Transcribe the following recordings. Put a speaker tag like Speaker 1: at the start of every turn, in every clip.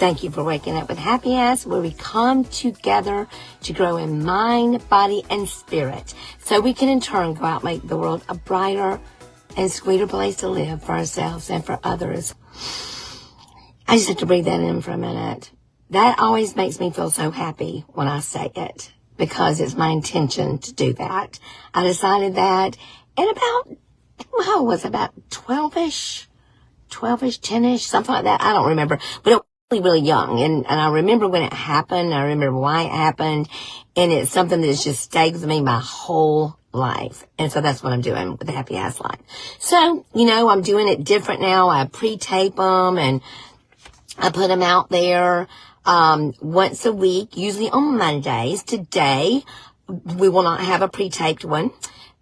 Speaker 1: Thank you for waking up with Happy Ass, where we come together to grow in mind, body, and spirit, so we can in turn go out and make the world a brighter and sweeter place to live for ourselves and for others. I just have to breathe that in for a minute. That always makes me feel so happy when I say it, because it's my intention to do that. I decided that in about 12-ish, 10-ish, something like that. I don't remember, but it was really young. And I remember when it happened. I remember why it happened. And it's something that's just stayed with me my whole life. And so that's what I'm doing with the Happy Ass Life. So, I'm doing it different now. I pre-tape them and I put them out there once a week, usually on Mondays. Today, we will not have a pre-taped one.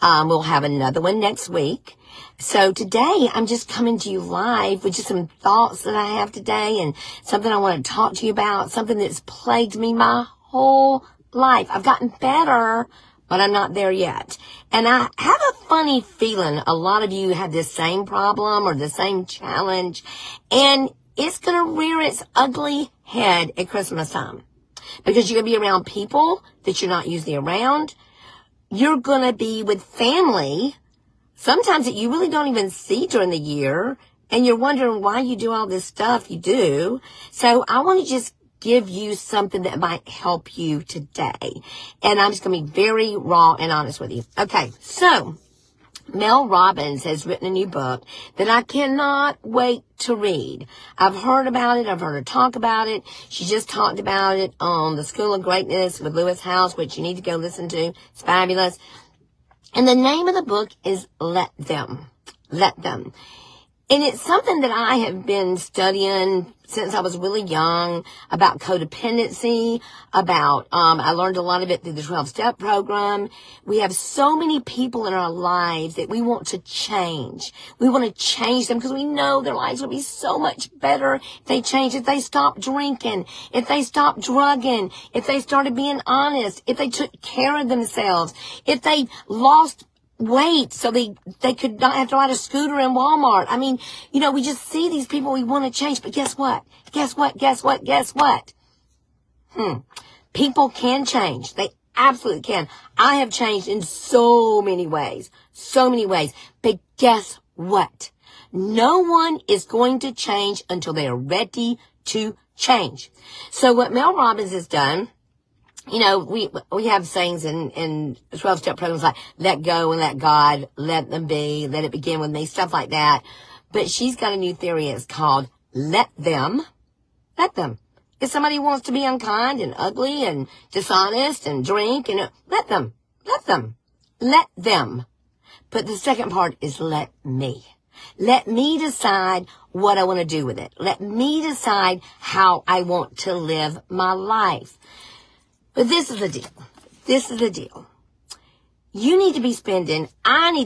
Speaker 1: We'll have another one next week. So today, I'm just coming to you live with just some thoughts that I have today and something I want to talk to you about, something that's plagued me my whole life. I've gotten better, but I'm not there yet. And I have a funny feeling a lot of you have this same problem or the same challenge, and it's going to rear its ugly head at Christmas time, because you're going to be around people that you're not usually around. You're going to be with family sometimes that you really don't even see during the year, and you're wondering why you do all this stuff you do. So I want to just give you something that might help you today. And I'm just going to be very raw and honest with you. Okay, so Mel Robbins has written a new book that I cannot wait to read. I've heard about it. I've heard her talk about it. She just talked about it on the School of Greatness with Lewis House, which you need to go listen to. It's fabulous. And the name of the book is Let Them. Let Them. And it's something that I have been studying since I was really young, about codependency, about, I learned a lot of it through the 12-step program. We have so many people in our lives that we want to change. We want to change them because we know their lives will be so much better if they change, if they stop drinking, if they stop drugging, if they started being honest, if they took care of themselves, if they lost weight so they could not have to ride a scooter in Walmart. I mean, we just see these people we want to change, but guess what? People can change. They absolutely can. I have changed in so many ways, but guess what? No one is going to change until they are ready to change. So what Mel Robbins has done, we have sayings in 12-step programs like let go and let God, let them be, let it begin with me, stuff like that. But she's got a new theory. It's called let them. Let them. If somebody wants to be unkind and ugly and dishonest and drink, let them. But the second part is let me. Let me decide what I want to do with it. Let me decide how I want to live my life. But this is the deal. I need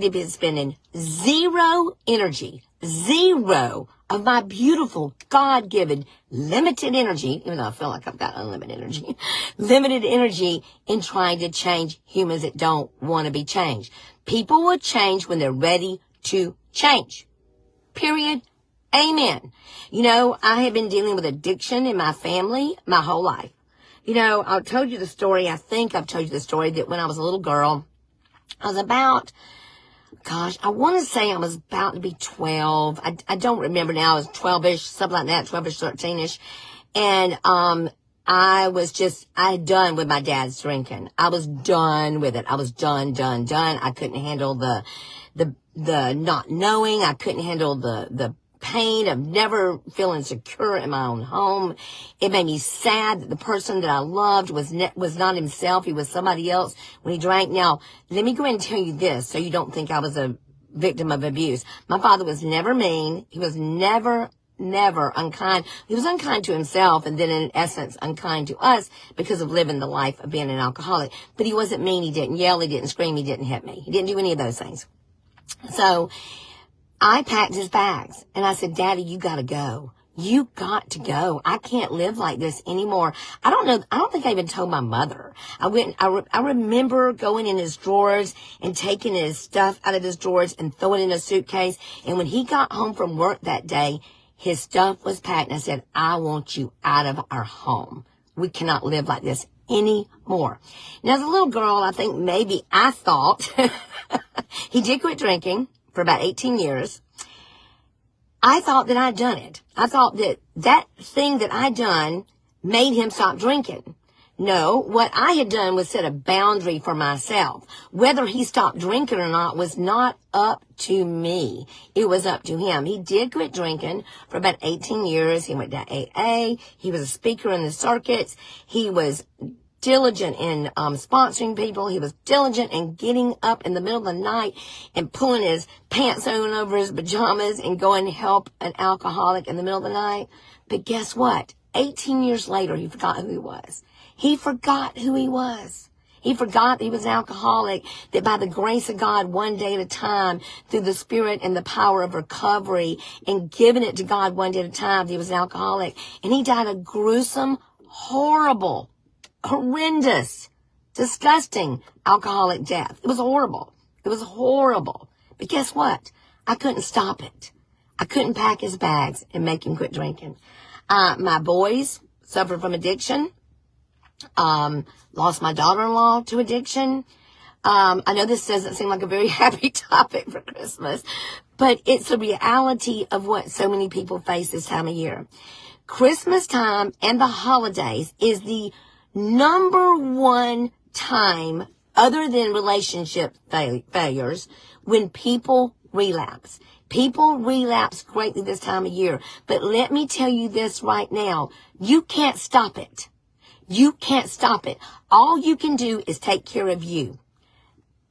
Speaker 1: to be spending zero energy, zero of my beautiful, God-given, limited energy, even though I feel like I've got unlimited energy, limited energy in trying to change humans that don't want to be changed. People will change when they're ready to change. Period. Amen. I have been dealing with addiction in my family my whole life. I told you the story, I think I've told you the story that when I was a little girl, I was about, I want to say I was about to be 12. I don't remember now. I was 12-ish, something like that, 12-ish, 13-ish. And, I had done with my dad's drinking. I was done with it. I was done. I couldn't handle the not knowing. I couldn't handle the pain of never feeling secure in my own home. It made me sad that the person that I loved was not himself. He was somebody else when he drank. Now, let me go ahead and tell you this so you don't think I was a victim of abuse. My father was never mean. He was never unkind. He was unkind to himself and then in essence unkind to us because of living the life of being an alcoholic. But he wasn't mean. He didn't yell. He didn't scream. He didn't hit me. He didn't do any of those things. So I packed his bags and I said, Daddy, you got to go. You got to go. I can't live like this anymore. I don't think I even told my mother. I remember going in his drawers and taking his stuff out of his drawers and throwing it in a suitcase. And when he got home from work that day, His stuff was packed, and I said, I want you out of our home. We cannot live like this anymore. Now, as a little girl, I thought, he did quit drinking for about 18 years. I thought that I'd done it. I thought that thing that I'd done made him stop drinking. No, what I had done was set a boundary for myself. Whether he stopped drinking or not was not up to me. It was up to him. He did quit drinking for about 18 years. He went to AA. He was a speaker in the circuits. He was diligent in sponsoring people. He was diligent in getting up in the middle of the night and pulling his pants on over his pajamas and going to help an alcoholic in the middle of the night. But guess what? 18 years later, he forgot who he was. He forgot who he was. He forgot he was an alcoholic, that by the grace of God, one day at a time, through the Spirit and the power of recovery and giving it to God one day at a time, he was an alcoholic. And he died a gruesome, horrible, horrendous, disgusting alcoholic death. It was horrible. It was horrible. But guess what? I couldn't stop it. I couldn't pack his bags and make him quit drinking. My boys suffered from addiction. Lost my daughter-in-law to addiction. I know this doesn't seem like a very happy topic for Christmas, but it's a reality of what so many people face this time of year. Christmas time and the holidays is the number one time, other than relationship failures, when people relapse. People relapse greatly this time of year. But let me tell you this right now. You can't stop it. You can't stop it. All you can do is take care of you.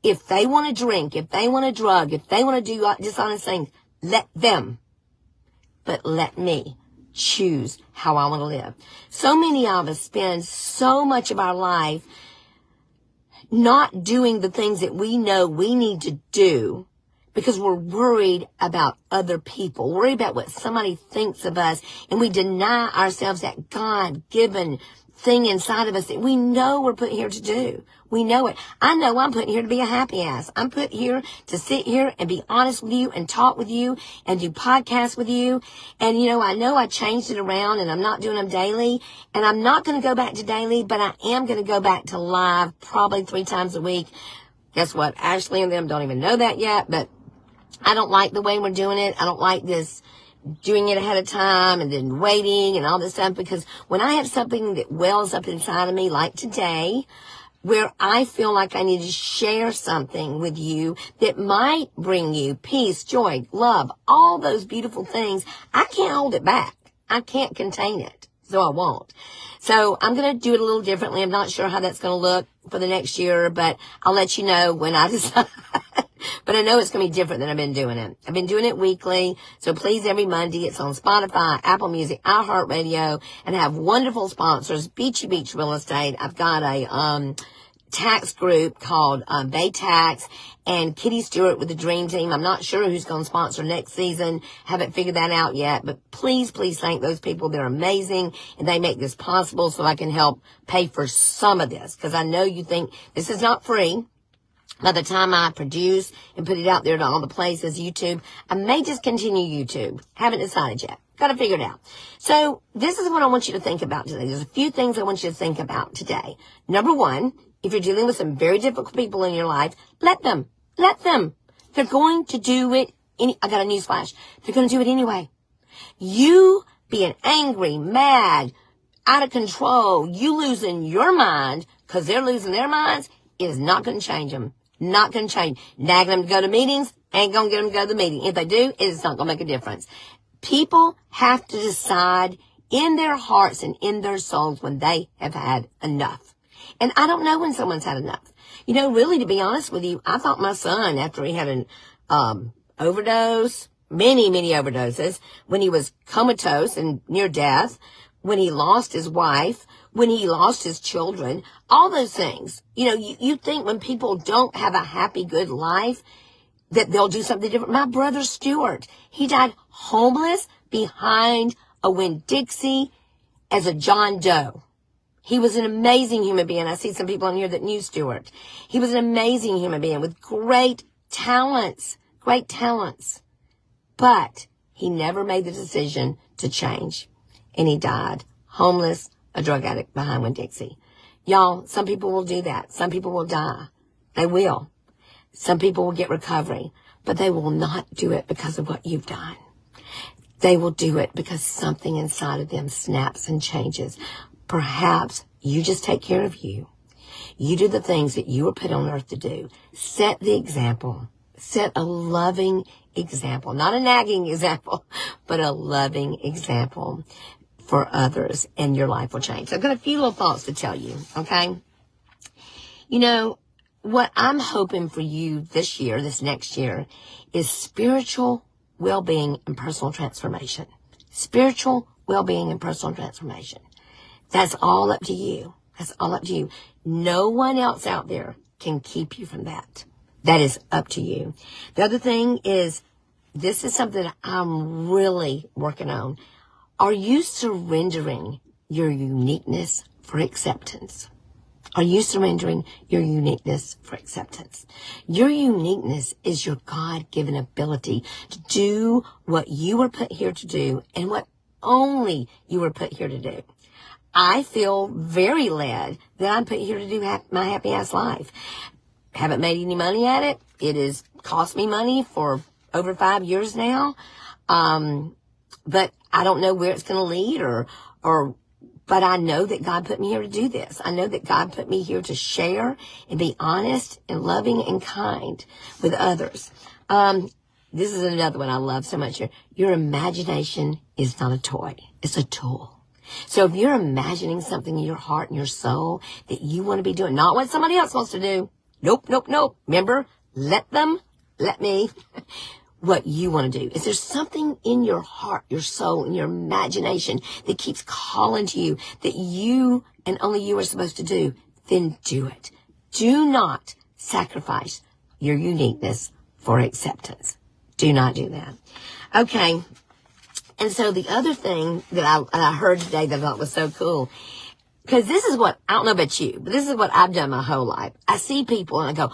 Speaker 1: If they want to drink, if they want to drug, if they want to do dishonest things, let them. But let me choose how I want to live. So many of us spend so much of our life not doing the things that we know we need to do because we're worried about other people, worried about what somebody thinks of us, and we deny ourselves that God-given thing inside of us that we know we're put here to do. We know it. I know I'm put here to be a happy ass. I'm put here to sit here and be honest with you and talk with you and do podcasts with you. And, I know I changed it around and I'm not doing them daily. And I'm not going to go back to daily, but I am going to go back to live probably 3 times a week. Guess what? Ashley and them don't even know that yet, but I don't like the way we're doing it. I don't like this doing it ahead of time and then waiting and all this stuff, because when I have something that wells up inside of me, like today, where I feel like I need to share something with you that might bring you peace, joy, love, all those beautiful things, I can't hold it back. I can't contain it, so I won't. So I'm going to do it a little differently. I'm not sure how that's going to look for the next year, but I'll let you know when I decide. But I know it's going to be different than I've been doing it. I've been doing it weekly. So please, every Monday, it's on Spotify, Apple Music, iHeartRadio, and I have wonderful sponsors. Beachy Beach Real Estate. I've got a tax group called Bay Tax, and Kitty Stewart with the Dream Team. I'm not sure who's going to sponsor next season. Haven't figured that out yet. But please thank those people. They're amazing, and they make this possible so I can help pay for some of this. Because I know you think this is not free. By the time I produce and put it out there to all the places, YouTube, I may just continue YouTube. Haven't decided yet. Got to figure it out. So this is what I want you to think about today. There's a few things I want you to think about today. Number one, if you're dealing with some very difficult people in your life, let them. Let them. They're going to do it. I got a newsflash. They're going to do it anyway. You being angry, mad, out of control, you losing your mind because they're losing their minds is not going to change them. Not going to change. Nagging them to go to meetings ain't going to get them to go to the meeting. If they do, it's not going to make a difference. People have to decide in their hearts and in their souls when they have had enough. And I don't know when someone's had enough. Really, to be honest with you, I thought my son, after he had an overdose, many overdoses, when he was comatose and near death, when he lost his wife, when he lost his children, all those things. You think when people don't have a happy, good life, that they'll do something different. My brother Stuart, he died homeless behind a Winn-Dixie as a John Doe. He was an amazing human being. I see some people on here that knew Stuart. He was an amazing human being with great talents. But He never made the decision to change. And he died homeless, a drug addict behind Winn-Dixie. Y'all, some people will do that. Some people will die. They will. Some people will get recovery, but they will not do it because of what you've done. They will do it because something inside of them snaps and changes. Perhaps you just take care of you. You do the things that you were put on earth to do. Set the example. Set a loving example. Not a nagging example, but a loving example for others, and your life will change. So I've got a few little thoughts to tell you, okay? You know, what I'm hoping for you this year, this next year, is spiritual well-being and personal transformation. Spiritual well-being and personal transformation. That's all up to you. That's all up to you. No one else out there can keep you from that. That is up to you. The other thing is, this is something that I'm really working on. Are you surrendering your uniqueness for acceptance? Are you surrendering your uniqueness for acceptance? Your uniqueness is your God-given ability to do what you were put here to do and what only you were put here to do. I feel very led that I'm put here to do my happy-ass life. Haven't made any money at it. It has cost me money for over 5 years now. But I don't know where it's going to lead but I know that God put me here to do this. I know that God put me here to share and be honest and loving and kind with others. This is another one I love so much. Your imagination is not a toy. It's a tool. So if you're imagining something in your heart and your soul that you want to be doing, not what somebody else wants to do. Nope. Remember, let them, let me. What you want to do. Is there something in your heart, your soul, and your imagination that keeps calling to you that you and only you are supposed to do? Then do it. Do not sacrifice your uniqueness for acceptance. Do not do that. Okay. And so the other thing that I heard today that I thought was so cool, because this is what, I don't know about you, but this is what I've done my whole life. I see people and I go,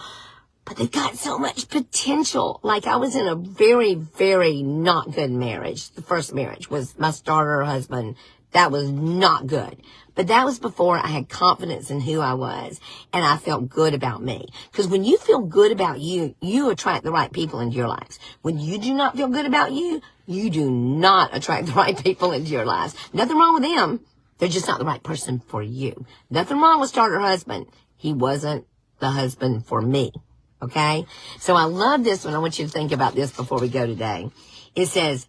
Speaker 1: but they've got so much potential. Like, I was in a very, very not good marriage. The first marriage was my starter husband. That was not good. But that was before I had confidence in who I was and I felt good about me. Because when you feel good about you, you attract the right people into your lives. When you do not feel good about you, you do not attract the right people into your lives. Nothing wrong with them. They're just not the right person for you. Nothing wrong with starter husband. He wasn't the husband for me. Okay? So I love this one. I want you to think about this before we go today. It says,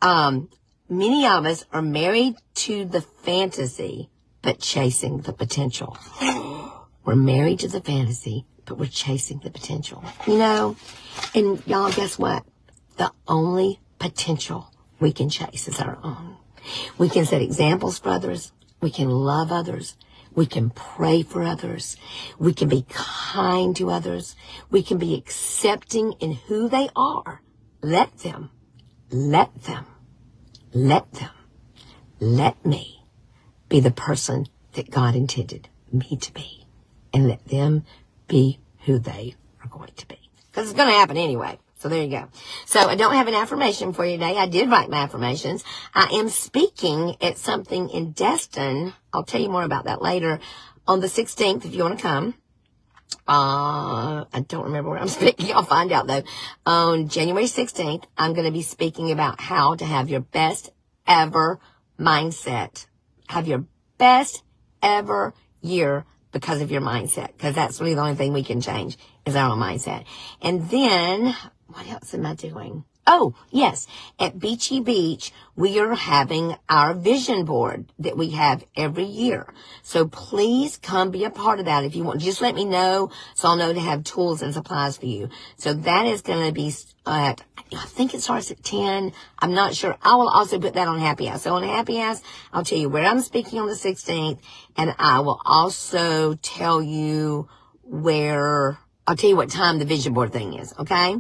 Speaker 1: many of us are married to the fantasy, but chasing the potential. We're married to the fantasy, but we're chasing the potential. You know, and y'all, guess what? The only potential we can chase is our own. We can set examples for others. We can love others. We can pray for others. We can be kind to others. We can be accepting in who they are. Let them, let me be the person that God intended me to be. And let them be who they are going to be. Because it's going to happen anyway. So there you go. So I don't have an affirmation for you today. I did write my affirmations. I am speaking at something in Destin. I'll tell you more about that later. On the 16th, if you want to come. I don't remember where I'm speaking. I'll find out though. On January 16th, I'm going to be speaking about how to have your best ever mindset. Have your best ever year because of your mindset. Because that's really the only thing we can change is our own mindset. And then, what else am I doing? Oh, yes. At Beachy Beach, we are having our vision board that we have every year. So please come be a part of that if you want. Just let me know so I'll know to have tools and supplies for you. So that is going to be at, I think it starts at 10. I'm not sure. I will also put that on Happy House. So on Happy House, I'll tell you where I'm speaking on the 16th. And I will also tell you I'll tell you what time the vision board thing is. Okay?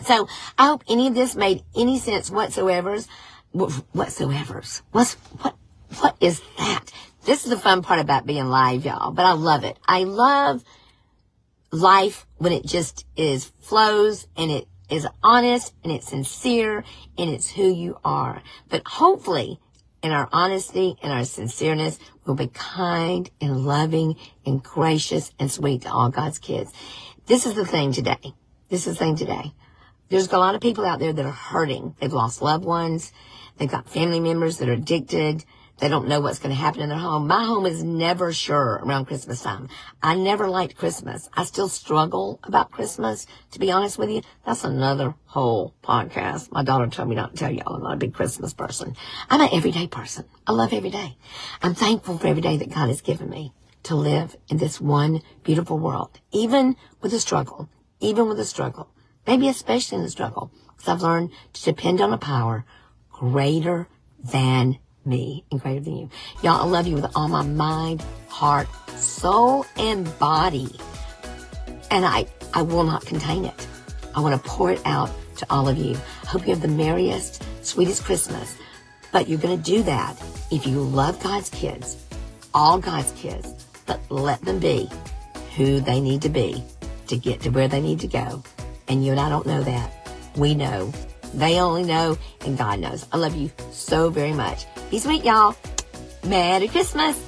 Speaker 1: So I hope any of this made any sense whatsoever. What is that? This is the fun part about being live, y'all. But I love it. I love life when it just flows and is honest and it's sincere and it's who you are. But hopefully in our honesty and our sincereness, we'll be kind and loving and gracious and sweet to all God's kids. This is the thing today. There's a lot of people out there that are hurting. They've lost loved ones. They've got family members that are addicted. They don't know what's going to happen in their home. My home is never sure around Christmas time. I never liked Christmas. I still struggle about Christmas, to be honest with you. That's another whole podcast. My daughter told me not to tell y'all I'm not a big Christmas person. I'm an everyday person. I love every day. I'm thankful for every day that God has given me to live in this one beautiful world, even with a struggle, maybe especially in the struggle, because I've learned to depend on a power greater than me and greater than you. Y'all, I love you with all my mind, heart, soul, and body. And I will not contain it. I want to pour it out to all of you. I hope you have the merriest, sweetest Christmas. But you're going to do that if you love God's kids, all God's kids, but let them be who they need to be to get to where they need to go. And you and I don't know that. We know. They only know, and God knows. I love you so very much. Be sweet, y'all. Merry Christmas.